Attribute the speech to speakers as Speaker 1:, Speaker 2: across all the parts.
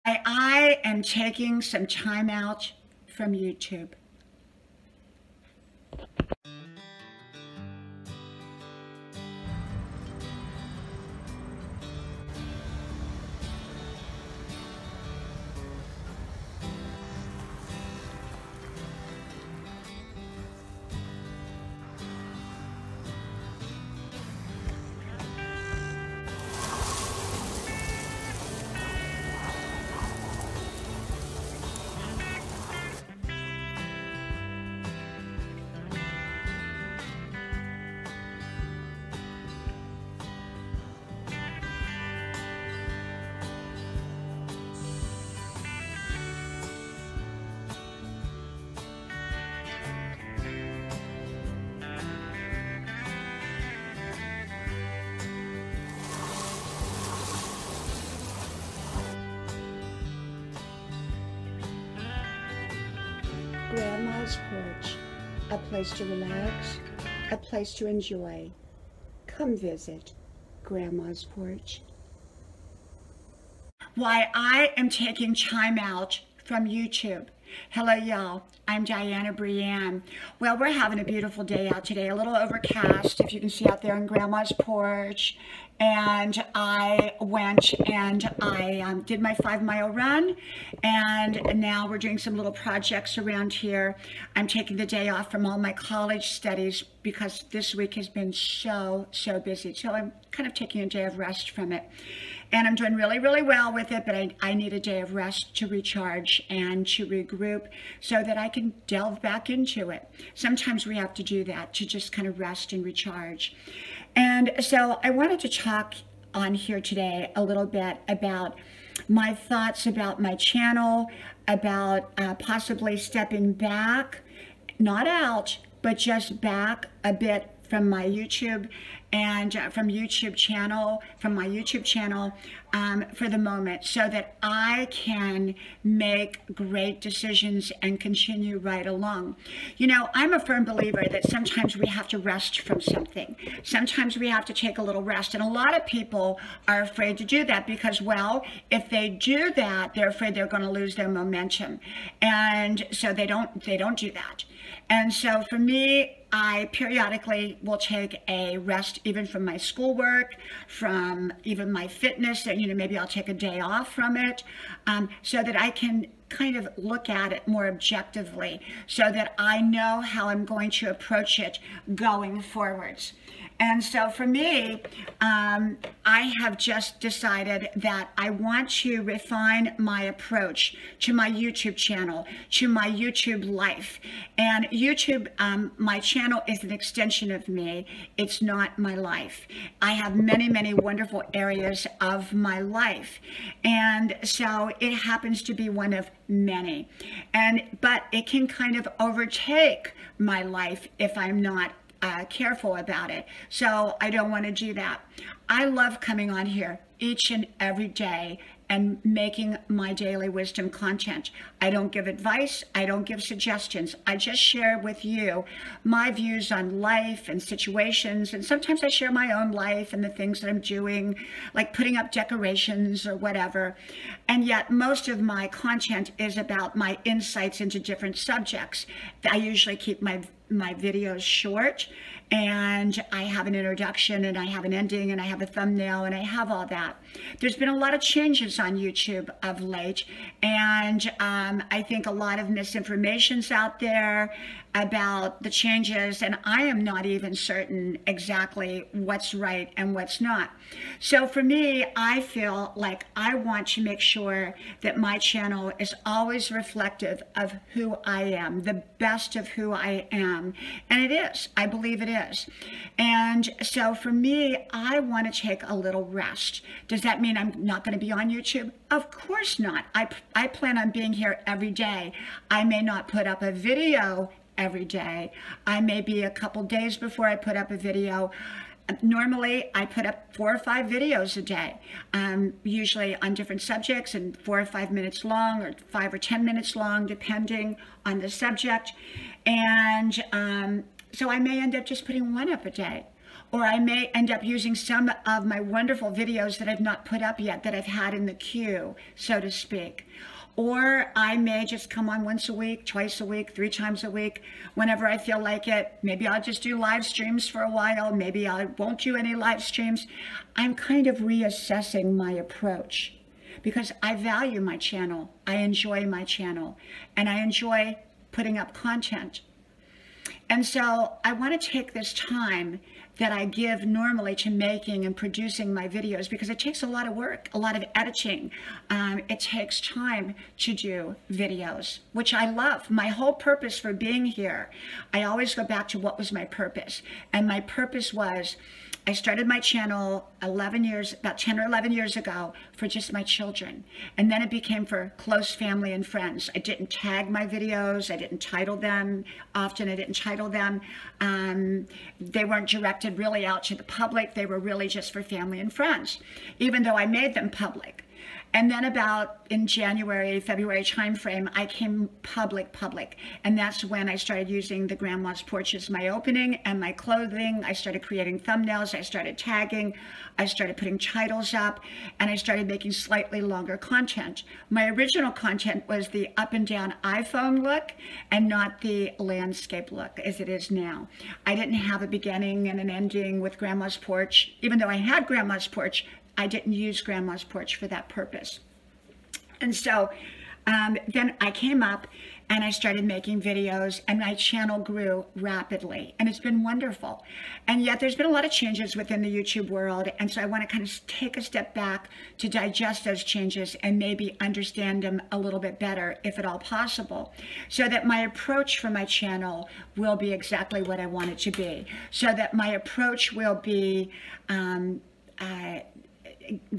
Speaker 1: I am taking some time out from YouTube. Grandma's porch, a place to relax, a place to enjoy. Come visit Grandma's porch. Why I am taking time out from YouTube. Hello y'all, I'm Diana Brienne. Well, we're having a beautiful day out today, a little overcast, if you can see out there on Grandma's porch. And I went and I did my 5-mile run, and now we're doing some little projects around here. I'm taking the day off from all my college studies because this week has been so busy. So I'm kind of taking a day of rest from it. And I'm doing really well with it, but I need a day of rest to recharge and to regroup so that I can delve back into it. Sometimes we have to do that, to just kind of rest and recharge. And so I wanted to talk on here today a little bit about my thoughts about my channel, about possibly stepping back, not out, but just back a bit from my YouTube and from my YouTube channel for the moment, so that I can make great decisions and continue right along. You know, I'm a firm believer that sometimes we have to rest from something. Sometimes we have to take a little rest, and a lot of people are afraid to do that because, well, if they do that, they're afraid they're going to lose their momentum, and so they don't do that. And so for me, I periodically will take a rest even from my schoolwork, from even my fitness, and maybe I'll take a day off from it, so that I can kind of look at it more objectively, so that I know how I'm going to approach it going forwards. And so for me, I have just decided that I want to refine my approach to my YouTube channel, to my YouTube life. And YouTube, my channel is an extension of me. It's not my life. I have many wonderful areas of my life. And so it happens to be one of many. But it can kind of overtake my life if I'm not careful about it. So I don't want to do that. I love coming on here each and every day and making my daily wisdom content. I don't give advice. I don't give suggestions. I just share with you my views on life and situations. And sometimes I share my own life and the things that I'm doing, like putting up decorations or whatever. And yet most of my content is about my insights into different subjects. I usually keep my videos short, and I have an introduction, and I have an ending, and I have a thumbnail, and I have all that. There's been a lot of changes on YouTube of late, and I think a lot of misinformation's out there about the changes, and I am not even certain exactly what's right and what's not. So for me, I feel like I want to make sure that my channel is always reflective of who I am, the best of who I am. And it is. I believe it is. And so for me, I want to take a little rest. Does that mean I'm not going to be on YouTube? Of course not. I plan on being here every day. I may not put up a video every day. I may be a couple days before I put up a video. Normally, I put up 4 or 5 videos a day, usually on different subjects, and 4 or 5 minutes long, or 5 or 10 minutes long, depending on the subject. And so I may end up just putting 1 up a day. Or I may end up using some of my wonderful videos that I've not put up yet, that I've had in the queue, so to speak. Or I may just come on once a week, twice a week, 3 times a week, whenever I feel like it. Maybe I'll just do live streams for a while. Maybe I won't do any live streams. I'm kind of reassessing my approach because I value my channel. I enjoy my channel, and I enjoy putting up content. And so I want to take this time that I give normally to making and producing my videos, because it takes a lot of work, a lot of editing. It takes time to do videos, which I love. My whole purpose for being here, I always go back to what was my purpose. And my purpose was, I started my channel about 10 or 11 years ago for just my children. And then it became for close family and friends. I didn't tag my videos. I didn't title them. Often I didn't title them. They weren't directed really out to the public. They were really just for family and friends, even though I made them public. And then about in January, February timeframe, I came public. And that's when I started using the Grandma's Porch as my opening and my clothing. I started creating thumbnails. I started tagging. I started putting titles up. And I started making slightly longer content. My original content was the up and down iPhone look and not the landscape look as it is now. I didn't have a beginning and an ending with Grandma's Porch. Even though I had Grandma's Porch, I didn't use Grandma's Porch for that purpose. And so then I came up and I started making videos, and my channel grew rapidly, and it's been wonderful. And yet there's been a lot of changes within the YouTube world, and so I want to kind of take a step back to digest those changes and maybe understand them a little bit better, if at all possible, so that my approach for my channel will be exactly what I want it to be, so that my approach will be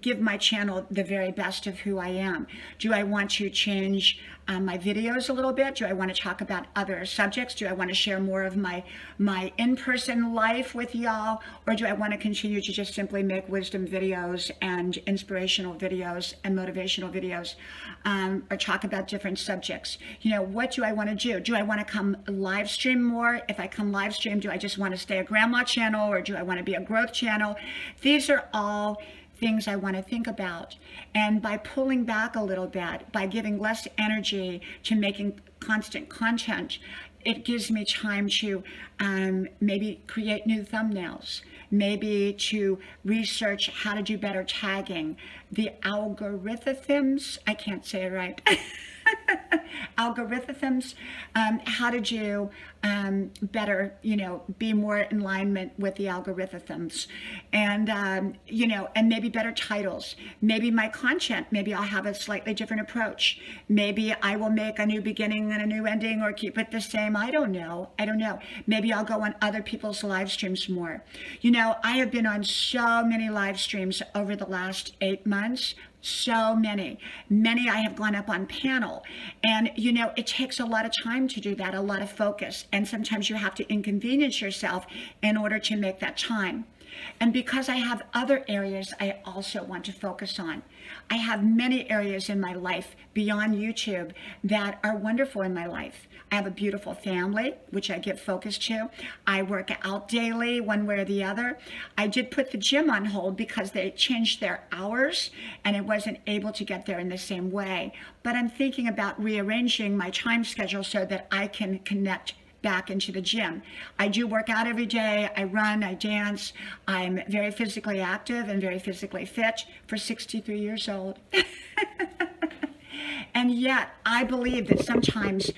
Speaker 1: give my channel the very best of who I am. Do I want to change my videos a little bit? Do I want to talk about other subjects? Do I want to share more of my in-person life with y'all? Or do I want to continue to just simply make wisdom videos and inspirational videos and motivational videos, or talk about different subjects? You know, what do I want to do? Do I want to come live stream more? If I come live stream, do I just want to stay a grandma channel, or do I want to be a growth channel? These are all things I want to think about. And by pulling back a little bit, by giving less energy to making constant content, it gives me time to maybe create new thumbnails, maybe to research how to do better tagging. The algorithms, I can't say it right. Algorithms, how to do better, you know, be more in alignment with the algorithms, and you know, and maybe better titles. Maybe my content, maybe I'll have a slightly different approach. Maybe I will make a new beginning and a new ending, or keep it the same. I don't know. Maybe I'll go on other people's live streams more. You know, I have been on so many live streams over the last 8 months. So many I have gone up on panel, and you know, it takes a lot of time to do that, a lot of focus, and sometimes you have to inconvenience yourself in order to make that time. And because I have other areas I also want to focus on. I have many areas in my life beyond YouTube that are wonderful in my life. I have a beautiful family, which I give focus to. I work out daily, one way or the other. I did put the gym on hold because they changed their hours and I wasn't able to get there in the same way. But I'm thinking about rearranging my time schedule so that I can connect back into the gym. I do work out every day. I run, I dance. I'm very physically active and very physically fit for 63 years old. And yet, I believe that sometimes,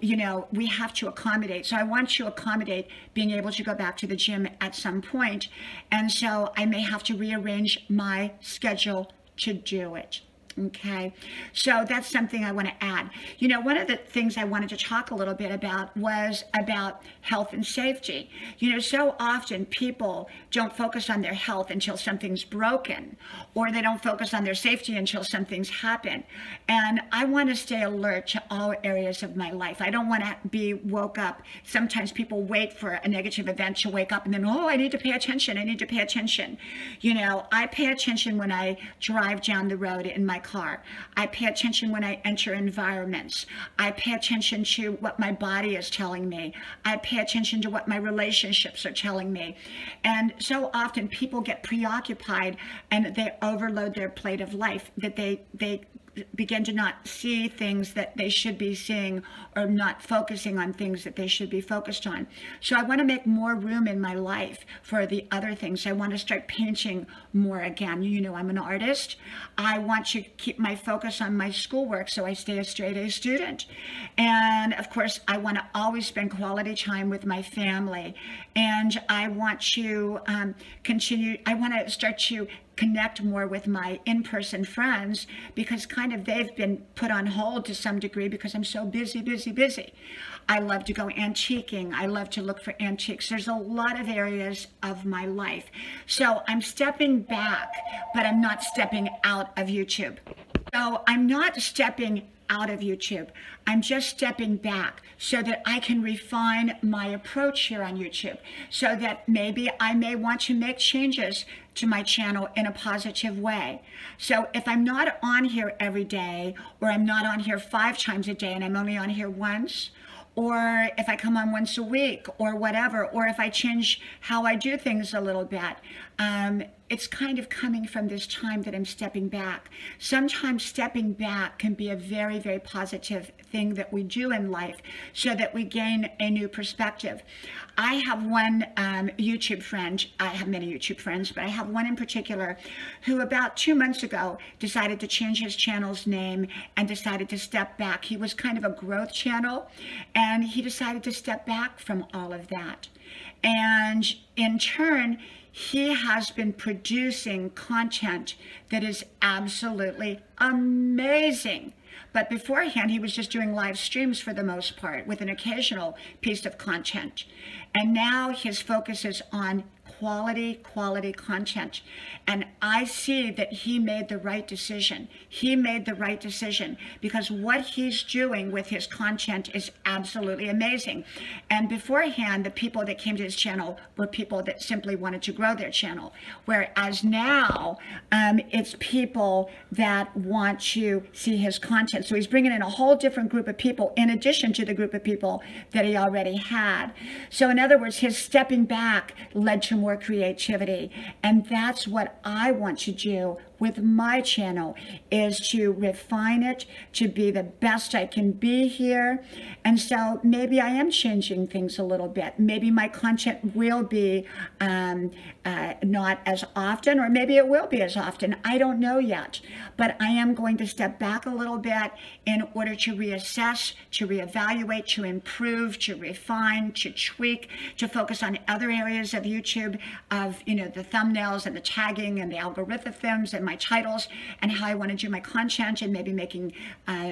Speaker 1: you know, we have to accommodate. So I want to accommodate being able to go back to the gym at some point. And so I may have to rearrange my schedule to do it. Okay, so that's something I want to add. You know, one of the things I wanted to talk a little bit about was about health and safety. You know, so often people don't focus on their health until something's broken, or they don't focus on their safety until something's happened. And I want to stay alert to all areas of my life. I don't want to be woke up. Sometimes people wait for a negative event to wake up and then, oh, I need to pay attention. I need to pay attention. You know, I pay attention when I drive down the road in my car. I pay attention when I enter environments. I pay attention to what my body is telling me. I pay attention to what my relationships are telling me. And so often people get preoccupied and they overload their plate of life, that they begin to not see things that they should be seeing, or not focusing on things that they should be focused on. So I want to make more room in my life for the other things. I want to start painting more again. You know, I'm an artist. I want to keep my focus on my schoolwork so I stay a straight A student. And of course, I want to always spend quality time with my family. And I want to continue, I want to start to connect more with my in-person friends, because kind of they've been put on hold to some degree because I'm so busy. I love to go antiquing. I love to look for antiques. There's a lot of areas of my life. So I'm stepping back, but I'm not stepping out of YouTube. So I'm not stepping out of YouTube. I'm just stepping back so that I can refine my approach here on YouTube, so that maybe I may want to make changes to my channel in a positive way. So if I'm not on here every day, or I'm not on here 5 times a day and I'm only on here once, or if I come on once a week or whatever, or if I change how I do things a little bit, it's kind of coming from this time that I'm stepping back. Sometimes stepping back can be a very, very positive thing that we do in life, so that we gain a new perspective. I have one YouTube friend, I have many YouTube friends, but I have one in particular who about 2 months ago decided to change his channel's name and decided to step back. He was kind of a growth channel, and he decided to step back from all of that. And in turn, he has been producing content that is absolutely amazing. But beforehand, he was just doing live streams for the most part, with an occasional piece of content. And now his focus is on quality content. And I see that he made the right decision. He made the right decision, because what he's doing with his content is absolutely amazing. And beforehand, the people that came to his channel were people that simply wanted to grow their channel. Whereas now, it's people that want to see his content. So he's bringing in a whole different group of people in addition to the group of people that he already had. So in other words, his stepping back led to more creativity. And that's what I want to do with my channel, is to refine it, to be the best I can be here. And so maybe I am changing things a little bit. Maybe my content will be not as often, or maybe it will be as often. I don't know yet. But I am going to step back a little bit in order to reassess, to reevaluate, to improve, to refine, to tweak, to focus on other areas of YouTube, of, you know, the thumbnails and the tagging and the algorithms and my titles, and how I want to do my content, and maybe making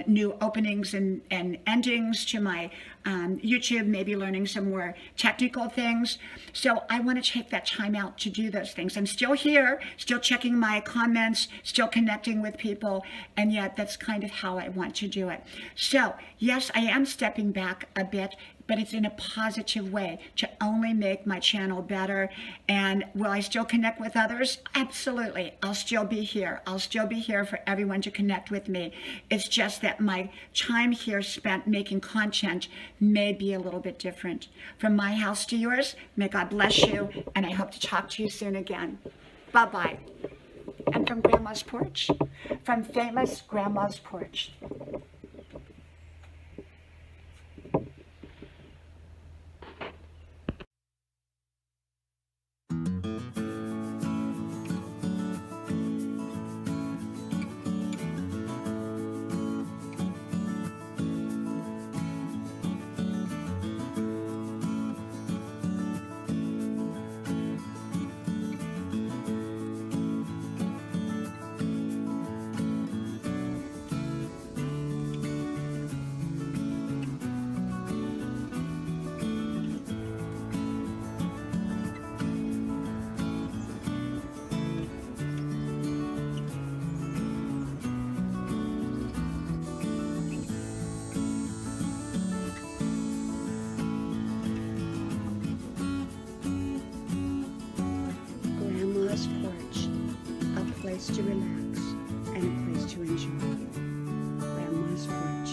Speaker 1: new openings and endings to my YouTube, maybe learning some more technical things. So I want to take that time out to do those things. I'm still here, still checking my comments, still connecting with people, and yet that's kind of how I want to do it. So yes, I am stepping back a bit, but it's in a positive way, to only make my channel better. And will I still connect with others? Absolutely. I'll still be here. I'll still be here for everyone to connect with me. It's just that my time here spent making content may be a little bit different. From my house to yours, may God bless you, and I hope to talk to you soon again. Bye-bye. And from Grandma's Porch, from famous Grandma's Porch. To relax and and a place to enjoy you. Grandma's Porch.